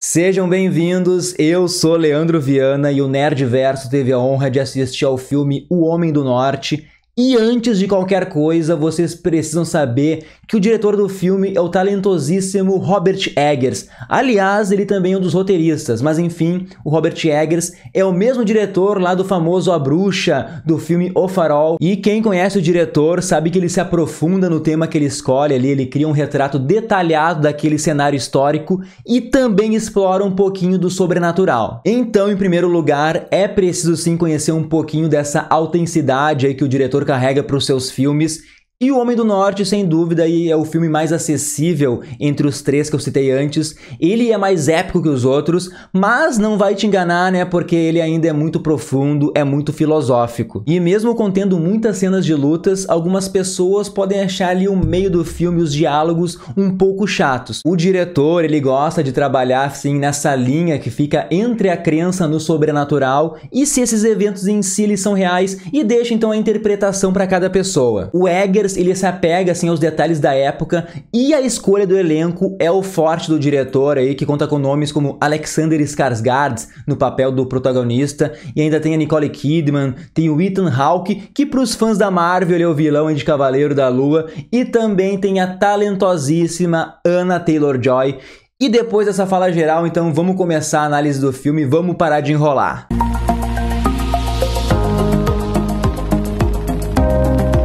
Sejam bem-vindos, eu sou Leandro Viana e o Nerdverso teve a honra de assistir ao filme O Homem do Norte. E antes de qualquer coisa, vocês precisam saber que o diretor do filme é o talentosíssimo Robert Eggers. Aliás, ele também é um dos roteiristas, mas enfim, o Robert Eggers é o mesmo diretor lá do famoso A Bruxa, do filme O Farol. E quem conhece o diretor sabe que ele se aprofunda no tema que ele escolhe ali, ele cria um retrato detalhado daquele cenário histórico e também explora um pouquinho do sobrenatural. Então, em primeiro lugar, é preciso sim conhecer um pouquinho dessa autenticidade aí que o diretor carrega para os seus filmes. E O Homem do Norte, sem dúvida, aí é o filme mais acessível entre os três que eu citei antes. Ele é mais épico que os outros, mas não vai te enganar, né? Porque ele ainda é muito profundo, é muito filosófico. E mesmo contendo muitas cenas de lutas, algumas pessoas podem achar ali o meio do filme, os diálogos, um pouco chatos. O diretor, ele gosta de trabalhar, assim, nessa linha que fica entre a crença no sobrenatural e se esses eventos em si eles são reais e deixa, então, a interpretação para cada pessoa. O Eggers, ele se apega assim aos detalhes da época e a escolha do elenco é o forte do diretor aí, que conta com nomes como Alexander Skarsgård no papel do protagonista, e ainda tem a Nicole Kidman, tem o Ethan Hawke, que para os fãs da Marvel ele é o vilão de Cavaleiro da Lua, e também tem a talentosíssima Anya Taylor-Joy. E depois dessa fala geral, então vamos começar a análise do filme, vamos parar de enrolar.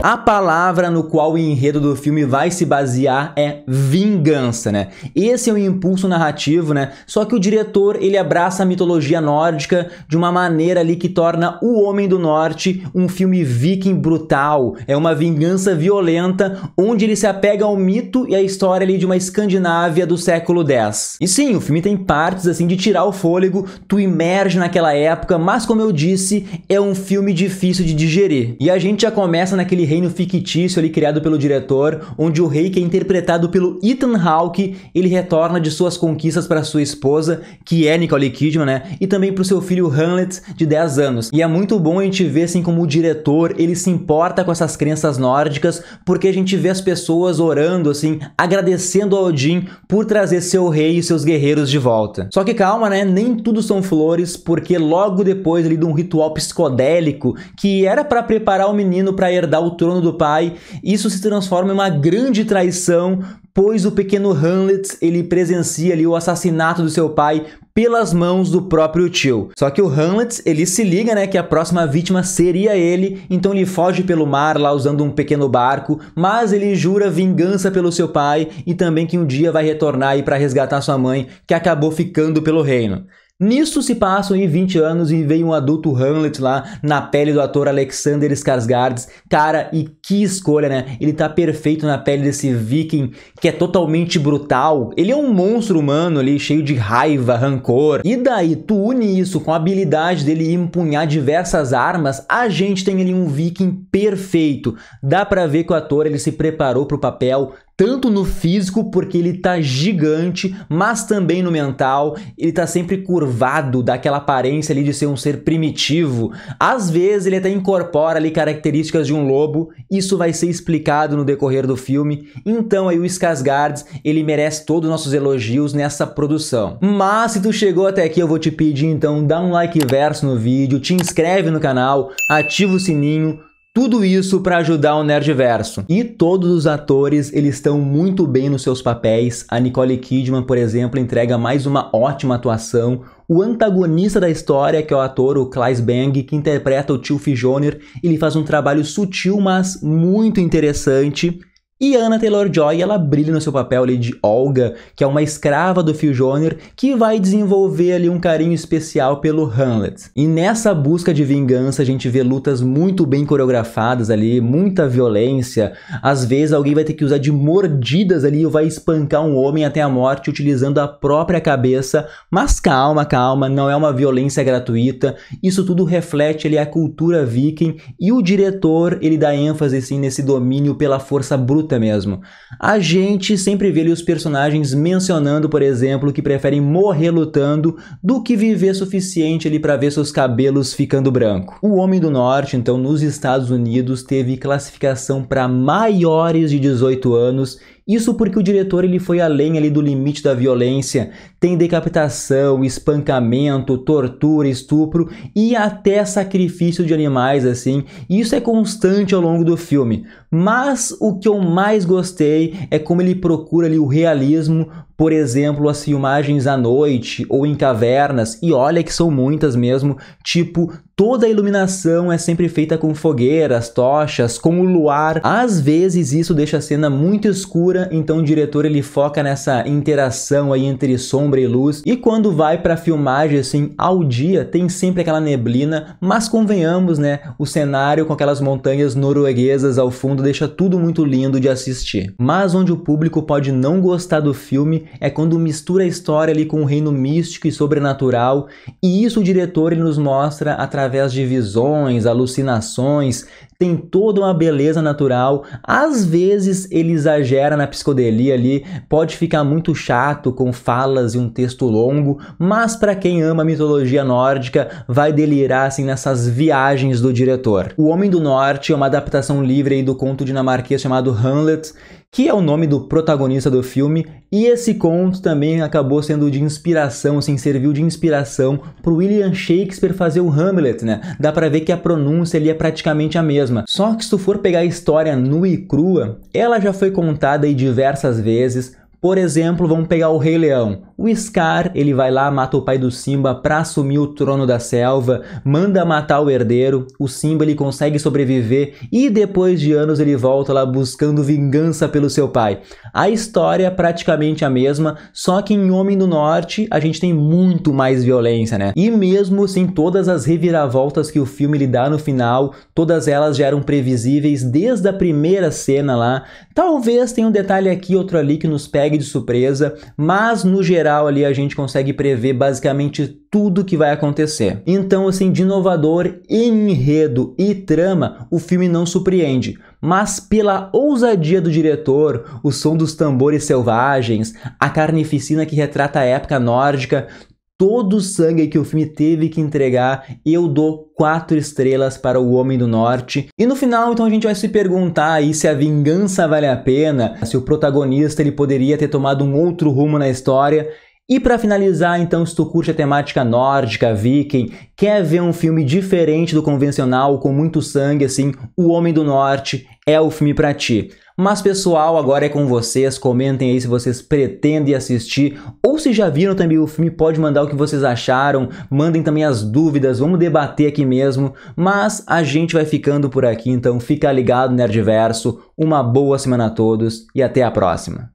A palavra no qual o enredo do filme vai se basear é vingança, né? Esse é o impulso narrativo, né? Só que o diretor, ele abraça a mitologia nórdica de uma maneira ali que torna O Homem do Norte um filme viking brutal. É uma vingança violenta, onde ele se apega ao mito e à história ali de uma Escandinávia do século X. E sim, o filme tem partes assim de tirar o fôlego, tu imerge naquela época, mas como eu disse, é um filme difícil de digerir. E a gente já começa naquele reino fictício ali criado pelo diretor, onde o rei, que é interpretado pelo Ethan Hawke, ele retorna de suas conquistas para sua esposa, que é Nicole Kidman, né? E também para o seu filho Hamlet, de 10 anos. E é muito bom a gente ver assim como o diretor, ele se importa com essas crenças nórdicas, porque a gente vê as pessoas orando assim, agradecendo a Odin por trazer seu rei e seus guerreiros de volta. Só que calma, né? Nem tudo são flores, porque logo depois ali de um ritual psicodélico, que era para preparar o menino para herdar o trono do pai, isso se transforma em uma grande traição, pois o pequeno Hamlet, ele presencia ali o assassinato do seu pai pelas mãos do próprio tio. Só que o Hamlet, ele se liga, né, que a próxima vítima seria ele, então ele foge pelo mar lá usando um pequeno barco, mas ele jura vingança pelo seu pai e também que um dia vai retornar aí para resgatar sua mãe, que acabou ficando pelo reino. Nisso se passam aí 20 anos e vem um adulto Hamlet lá na pele do ator Alexander Skarsgård. Cara, e que escolha, né? Ele tá perfeito na pele desse viking que é totalmente brutal. Ele é um monstro humano ali, cheio de raiva, rancor. E daí, tu une isso com a habilidade dele empunhar diversas armas, a gente tem ali um viking perfeito. Dá pra ver que o ator, ele se preparou pro papel, tanto no físico, porque ele tá gigante, mas também no mental. Ele tá sempre curvado, dá aquela aparência ali de ser um ser primitivo. Às vezes ele até incorpora ali características de um lobo, isso vai ser explicado no decorrer do filme. Então aí o Skarsgård, ele merece todos os nossos elogios nessa produção. Mas se tu chegou até aqui, eu vou te pedir então, dá um like verso no vídeo, te inscreve no canal, ativa o sininho. Tudo isso para ajudar o Nerdverso. E todos os atores, eles estão muito bem nos seus papéis. A Nicole Kidman, por exemplo, entrega mais uma ótima atuação. O antagonista da história, que é o ator, o Claes Bang, que interpreta o tio Fijoner, ele faz um trabalho sutil, mas muito interessante. E Anya Taylor-Joy, ela brilha no seu papel ali de Olga, que é uma escrava do Fijoner, que vai desenvolver ali um carinho especial pelo Hamlet. E nessa busca de vingança, a gente vê lutas muito bem coreografadas ali, muita violência. Às vezes alguém vai ter que usar de mordidas ali ou vai espancar um homem até a morte utilizando a própria cabeça. Mas calma, calma, não é uma violência gratuita. Isso tudo reflete ali a cultura viking e o diretor, ele dá ênfase assim nesse domínio pela força bruta mesmo. A gente sempre vê ali os personagens mencionando, por exemplo, que preferem morrer lutando do que viver suficiente ali para ver seus cabelos ficando branco. O Homem do Norte, então, nos Estados Unidos, teve classificação para maiores de 18 anos Isso porque o diretor ele foi além ali do limite da violência, tem decapitação, espancamento, tortura, estupro e até sacrifício de animais assim, e isso é constante ao longo do filme. Mas o que eu mais gostei é como ele procura ali o realismo, por exemplo, as filmagens à noite ou em cavernas, e olha que são muitas mesmo, tipo, toda a iluminação é sempre feita com fogueiras, tochas, com o luar. Às vezes isso deixa a cena muito escura, então o diretor ele foca nessa interação aí entre sombra e luz. E quando vai para filmagem assim ao dia, tem sempre aquela neblina, mas convenhamos, né, o cenário com aquelas montanhas norueguesas ao fundo deixa tudo muito lindo de assistir. Mas onde o público pode não gostar do filme é quando mistura a história ali com o reino místico e sobrenatural, e isso o diretor ele nos mostra através de visões, alucinações, tem toda uma beleza natural. Às vezes ele exagera na psicodelia ali, pode ficar muito chato com falas e um texto longo, mas para quem ama a mitologia nórdica vai delirar assim nessas viagens do diretor. O Homem do Norte é uma adaptação livre aí do conto dinamarquês chamado Hamlet, que é o nome do protagonista do filme, e esse conto também acabou sendo de inspiração, assim, serviu de inspiração para o William Shakespeare fazer o Hamlet, né? Dá para ver que a pronúncia ali é praticamente a mesma. Só que se tu for pegar a história nua e crua, ela já foi contada aí diversas vezes. Por exemplo, vamos pegar o Rei Leão. O Scar, ele vai lá, mata o pai do Simba para assumir o trono da selva, manda matar o herdeiro, o Simba ele consegue sobreviver e depois de anos ele volta lá buscando vingança pelo seu pai. A história é praticamente a mesma, só que em Homem do Norte a gente tem muito mais violência, né? E mesmo assim, todas as reviravoltas que o filme lhe dá no final, todas elas já eram previsíveis desde a primeira cena lá. Talvez tenha um detalhe aqui, outro ali que nos pegue de surpresa, mas no geral ali a gente consegue prever basicamente tudo que vai acontecer. Então, assim, de inovador em enredo e trama, o filme não surpreende, mas pela ousadia do diretor, o som dos tambores selvagens, a carnificina que retrata a época nórdica, todo o sangue que o filme teve que entregar, eu dou 4 estrelas para O Homem do Norte. E no final, então, a gente vai se perguntar aí se a vingança vale a pena, se o protagonista ele poderia ter tomado um outro rumo na história. E para finalizar, então, se tu curte a temática nórdica, viking, quer ver um filme diferente do convencional, com muito sangue, assim, O Homem do Norte é o filme para ti. Mas pessoal, agora é com vocês, comentem aí se vocês pretendem assistir ou se já viram também o filme, pode mandar o que vocês acharam, mandem também as dúvidas, vamos debater aqui mesmo, mas a gente vai ficando por aqui, então fica ligado Nerdverso, uma boa semana a todos e até a próxima.